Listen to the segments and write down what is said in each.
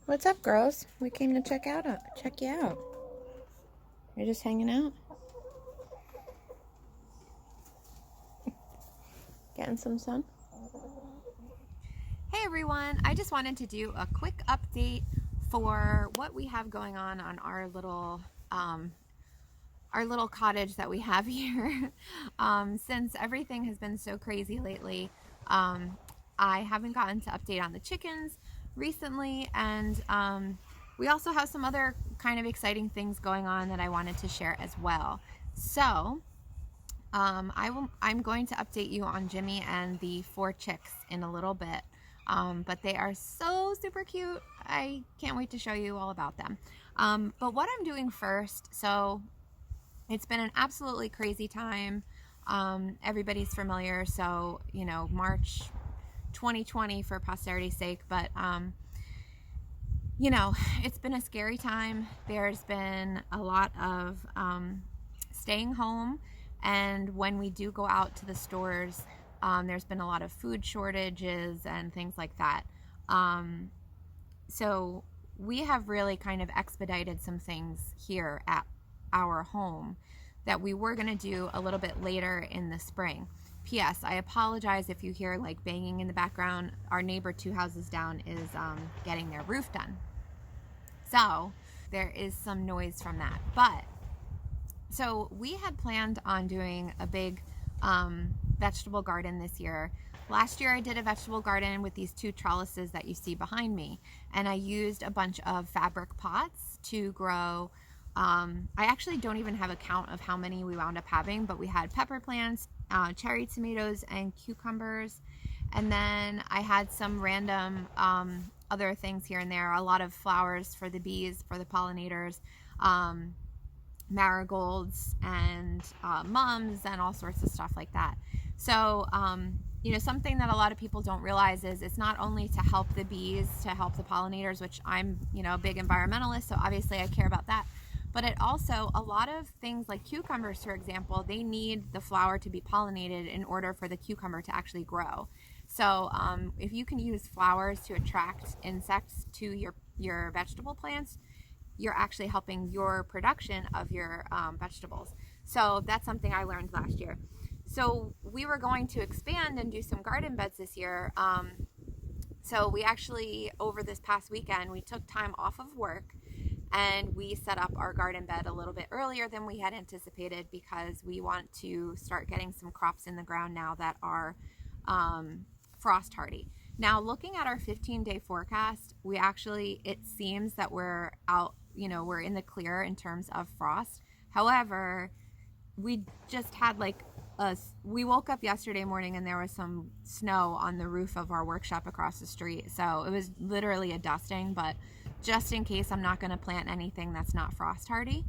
What's up, girls? We came to check you out. You're just hanging out, getting some sun. Hey everyone, I just wanted to do a quick update for what we have going on our little cottage that we have here. Since everything has been so crazy lately, I haven't gotten to update on the chickens recently, and we also have some other kind of exciting things going on that I wanted to share as well. So I'm going to update you on Jimmy and the 4 chicks in a little bit. But they are so super cute. I can't wait to show you all about them. But what I'm doing first, so it's been an absolutely crazy time. Everybody's familiar, so, you know, March 2020 for posterity's sake, but, you know, it's been a scary time. There's been a lot of staying home, and when we do go out to the stores, there's been a lot of food shortages and things like that. So we have really kind of expedited some things here at our home that we were going to do a little bit later in the spring. P.S. I apologize if you hear like banging in the background. Our neighbor 2 houses down is getting their roof done. So there is some noise from that. But so we had planned on doing a big vegetable garden this year. Last year I did a vegetable garden with these 2 trellises that you see behind me, and I used a bunch of fabric pots to grow. I actually don't even have a count of how many we wound up having, but we had pepper plants, cherry tomatoes, and cucumbers. And then I had some random other things here and there, a lot of flowers for the bees, for the pollinators, marigolds and mums and all sorts of stuff like that. So, you know, something that a lot of people don't realize is it's not only to help the bees, to help the pollinators, which I'm, you know, a big environmentalist, so obviously I care about that. But it also, a lot of things like cucumbers, for example, they need the flower to be pollinated in order for the cucumber to actually grow. So if you can use flowers to attract insects to your vegetable plants, you're actually helping your production of your vegetables. So that's something I learned last year. So we were going to expand and do some garden beds this year. So we actually, over this past weekend, we took time off of work and we set up our garden bed a little bit earlier than we had anticipated, because we want to start getting some crops in the ground now that are frost hardy. Now, looking at our 15-day forecast, it seems that we're out, you know, we're in the clear in terms of frost. However, we just had we woke up yesterday morning and there was some snow on the roof of our workshop across the street. So it was literally a dusting, but just in case, I'm not going to plant anything that's not frost hardy.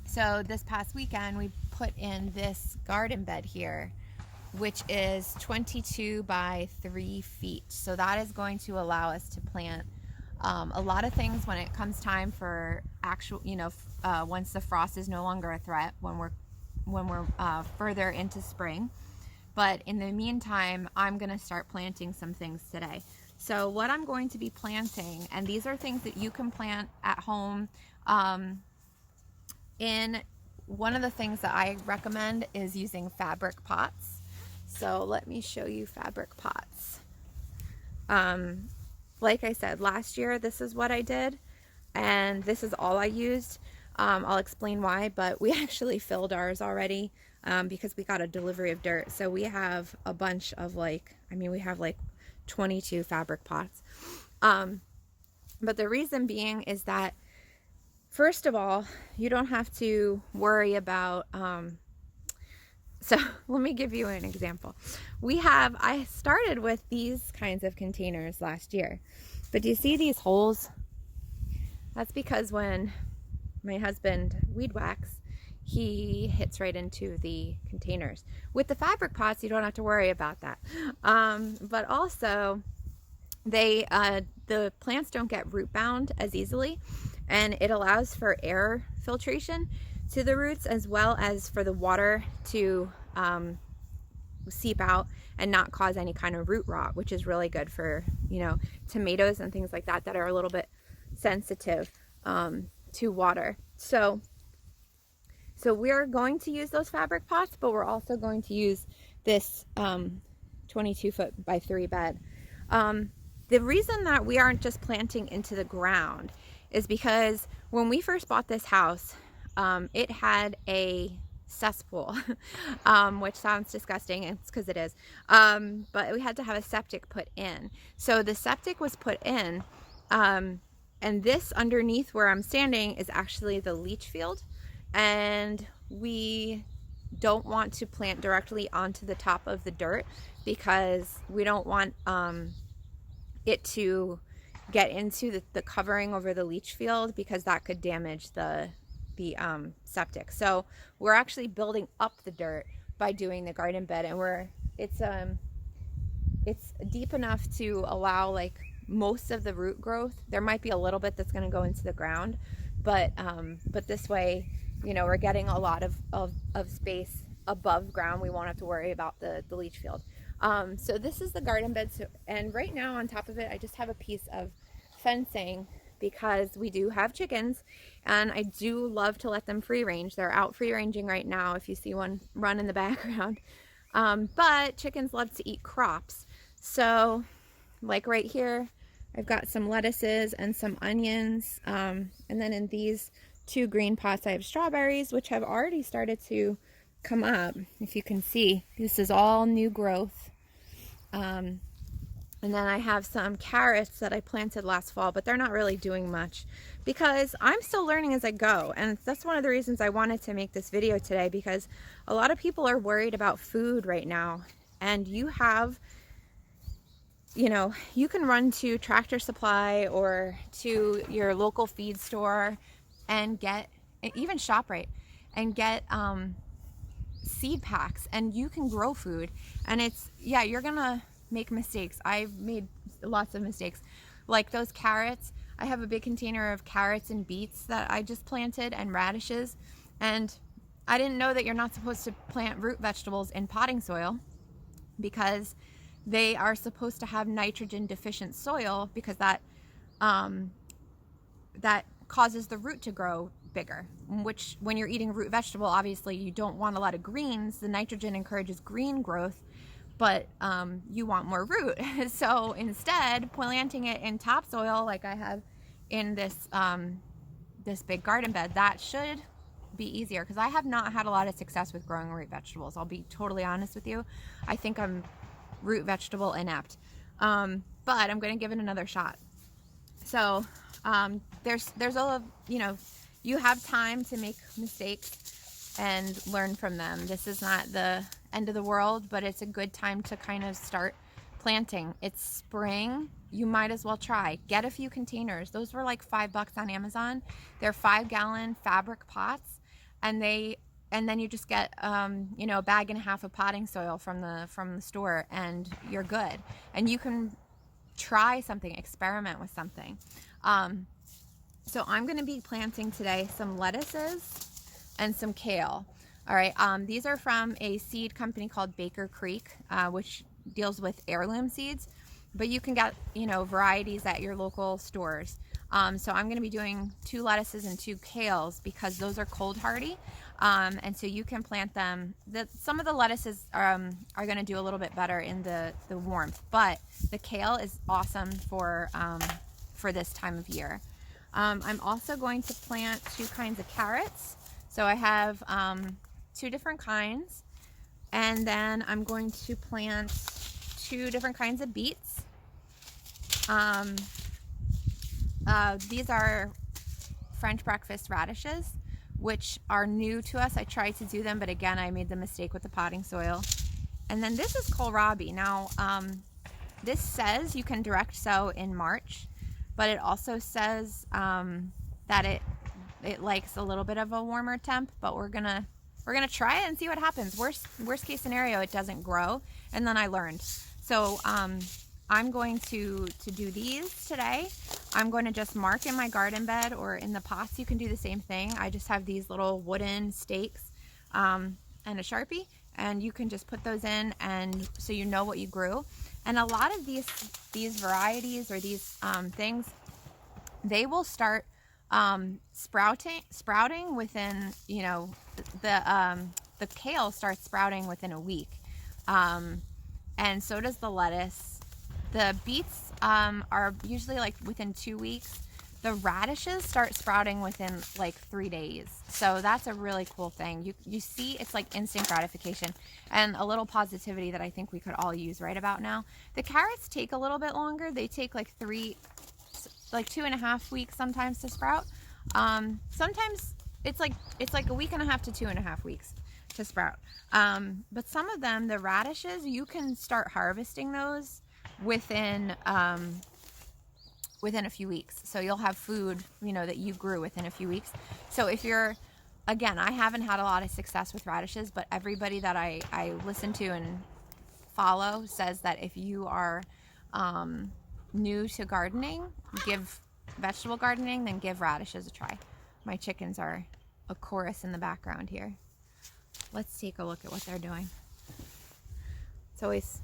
So this past weekend, we put in this garden bed here, which is 22 by 3 feet. So that is going to allow us to plant a lot of things when it comes time for actual, you know, once the frost is no longer a threat, when we're further into spring. But in the meantime, I'm going to start planting some things today. So what I'm going to be planting, and these are things that you can plant at home. In one of the things that I recommend is using fabric pots. So let me show you fabric pots. Like I said, last year, this is what I did, and this is all I used. I'll explain why, but we actually filled ours already because we got a delivery of dirt. So we have a bunch of we have 22 fabric pots. But the reason being is that, first of all, you don't have to worry about, so let me give you an example. I started with these kinds of containers last year, but do you see these holes? That's because when my husband weed whacks, he hits right into the containers. With the fabric pots, you don't have to worry about that. But also, the plants don't get root bound as easily, and it allows for air filtration to the roots, as well as for the water to seep out and not cause any kind of root rot, which is really good for, you know, tomatoes and things like that that are a little bit sensitive to water. So we're going to use those fabric pots, but we're also going to use this 22 foot by 3 bed. The reason that we aren't just planting into the ground is because when we first bought this house, it had a cesspool, which sounds disgusting. It's because it is. But we had to have a septic put in. So the septic was put in, and this underneath where I'm standing is actually the leach field. And we don't want to plant directly onto the top of the dirt because we don't want it to get into the covering over the leach field, because that could damage the septic. So we're actually building up the dirt by doing the garden bed, and it's deep enough to allow like most of the root growth. There might be a little bit that's going to go into the ground, but this way, you know, we're getting a lot of space above ground. We won't have to worry about the leach field. So this is the garden bed. And right now on top of it, I just have a piece of fencing because we do have chickens, and I do love to let them free range. They're out free ranging right now, if you see one run in the background. But chickens love to eat crops. So like right here, I've got some lettuces and some onions. And then in these 2 green pots, I have strawberries, which have already started to come up. If you can see, this is all new growth. And then I have some carrots that I planted last fall, but they're not really doing much because I'm still learning as I go. And that's one of the reasons I wanted to make this video today, because a lot of people are worried about food right now. And you have, you know, you can run to Tractor Supply or to your local feed store and get, even ShopRite, and get seed packs, and you can grow food. And it's, yeah, you're gonna make mistakes. I've made lots of mistakes. Like those carrots, I have a big container of carrots and beets that I just planted, and radishes, and I didn't know that you're not supposed to plant root vegetables in potting soil, because they are supposed to have nitrogen deficient soil, because that causes the root to grow bigger, which when you're eating a root vegetable, obviously you don't want a lot of greens. The nitrogen encourages green growth, but you want more root. So instead, planting it in topsoil like I have in this this big garden bed, that should be easier, because I have not had a lot of success with growing root vegetables. I'll be totally honest with you. I think I'm root vegetable inept, but I'm going to give it another shot. So there's a, you know, you have time to make mistakes and learn from them. This is not the end of the world, but it's a good time to kind of start planting. It's spring. You might as well try. Get a few containers. Those were like $5 on Amazon. They're 5-gallon fabric pots, and then you just get you know, a bag and a half of potting soil from the store, and you're good. And you can try something, experiment with something. So I'm going to be planting today some lettuces and some kale. All right, these are from a seed company called Baker Creek, which deals with heirloom seeds, but you can get, you know, varieties at your local stores. So I'm going to be doing 2 lettuces and 2 kales because those are cold hardy, and so you can plant them. Some of the lettuces are going to do a little bit better in the warmth, but the kale is awesome for this time of year. I'm also going to plant 2 kinds of carrots. So I have 2 different kinds, and then I'm going to plant 2 different kinds of beets. These are French breakfast radishes, which are new to us. I tried to do them, but again, I made the mistake with the potting soil. And then this is kohlrabi. Now, this says you can direct sow in March, but it also says that it likes a little bit of a warmer temp, but we're gonna try it and see what happens. Worst case scenario, it doesn't grow, and then I learned. So I'm going to do these today. I'm going to just mark in my garden bed, or in the pots you can do the same thing. I just have these little wooden stakes and a Sharpie, and you can just put those in, and so you know what you grew. And a lot of these varieties or these things, they will start sprouting within, you know, the kale starts sprouting within a week, and so does the lettuce. The beets are usually like within 2 weeks. The radishes start sprouting within like 3 days. So that's a really cool thing. You see, it's like instant gratification and a little positivity that I think we could all use right about now. The carrots take a little bit longer. They take like 2.5 weeks sometimes to sprout. Sometimes it's like a week and a half to 2.5 weeks to sprout. But some of them, the radishes, you can start harvesting those within a few weeks. So you'll have food, you know, that you grew within a few weeks. So if you're, again, I haven't had a lot of success with radishes, but everybody that I listen to and follow says that if you are new to gardening, vegetable gardening, then give radishes a try. My chickens are a chorus in the background here. Let's take a look at what they're doing. It's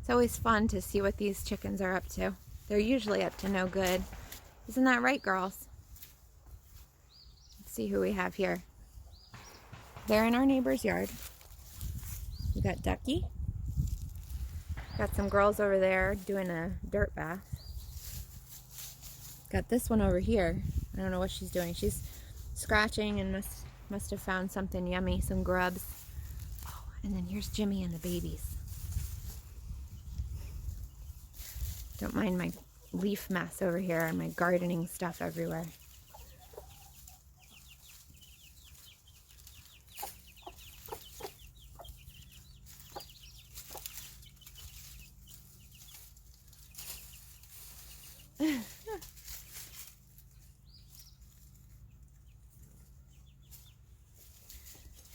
always fun to see what these chickens are up to. They're usually up to no good. Isn't that right, girls? Let's see who we have here. They're in our neighbor's yard. We got Ducky. Got some girls over there doing a dirt bath. Got this one over here. I don't know what she's doing. She's scratching and must have found something yummy, some grubs. Oh, and then here's Jimmy and the babies. Don't mind my leaf mess over here and my gardening stuff everywhere.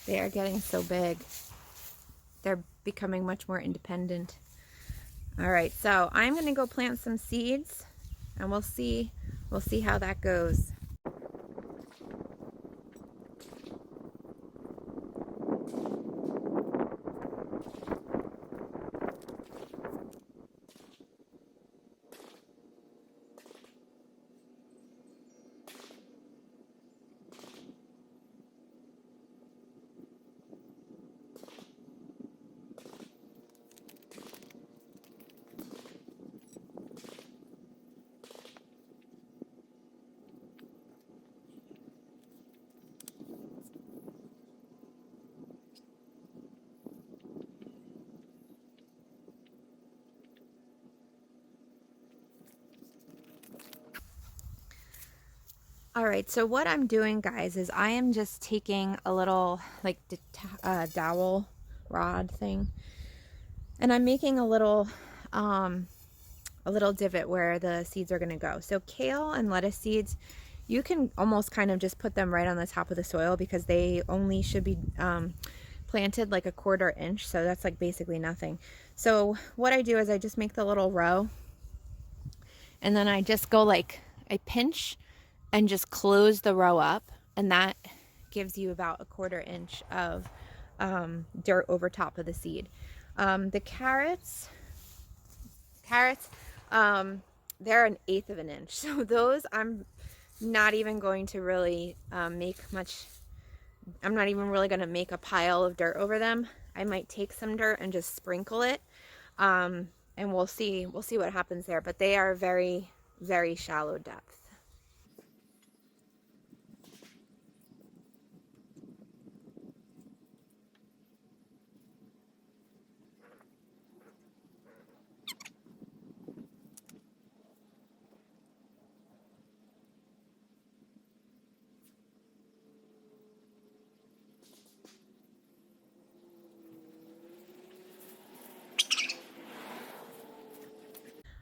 They are getting so big. They're becoming much more independent. All right, so I'm gonna go plant some seeds and we'll see how that goes. All right, so what I'm doing, guys, is I am just taking a little like dowel rod thing, and I'm making a little divot where the seeds are going to go. So kale and lettuce seeds, you can almost kind of just put them right on the top of the soil because they only should be planted like 1/4 inch, so that's like basically nothing. So what I do is I just make the little row, and then I just go like, I pinch and just close the row up, and that gives you about 1/4 inch of dirt over top of the seed. The carrots, they're 1/8 of an inch, so those I'm not even going to really make much. I'm not even really going to make a pile of dirt over them. I might take some dirt and just sprinkle it, and we'll see what happens there. But they are very, very shallow depth.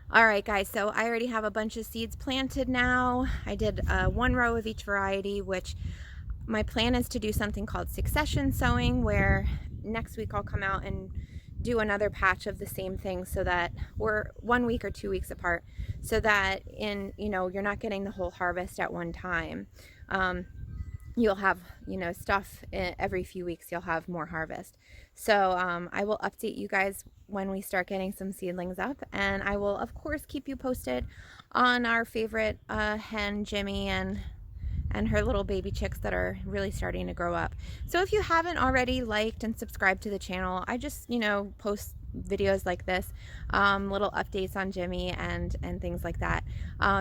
All right, guys, so I already have a bunch of seeds planted now. I did 1 row of each variety, which my plan is to do something called succession sowing, where next week I'll come out and do another patch of the same thing, so that we're 1 week or 2 weeks apart, so that you're not getting the whole harvest at one time. you'll have, you know, stuff every few weeks, you'll have more harvest. So I will update you guys when we start getting some seedlings up, and I will of course keep you posted on our favorite hen Jimmy and her little baby chicks that are really starting to grow up. So if you haven't already liked and subscribed to the channel, I just, you know, post videos like this, little updates on Jimmy and things like that.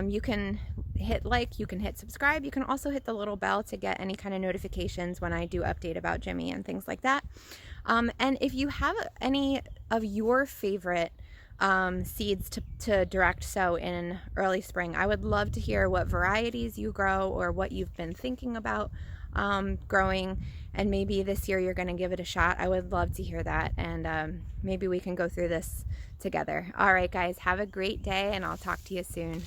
You can hit like, you can hit subscribe, you can also hit the little bell to get any kind of notifications when I do update about Jimmy and things like that. And if you have any of your favorite seeds to direct sow in early spring, I would love to hear what varieties you grow or what you've been thinking about growing, and maybe this year you're going to give it a shot. I would love to hear that, and maybe we can go through this together. All right guys, have a great day, and I'll talk to you soon.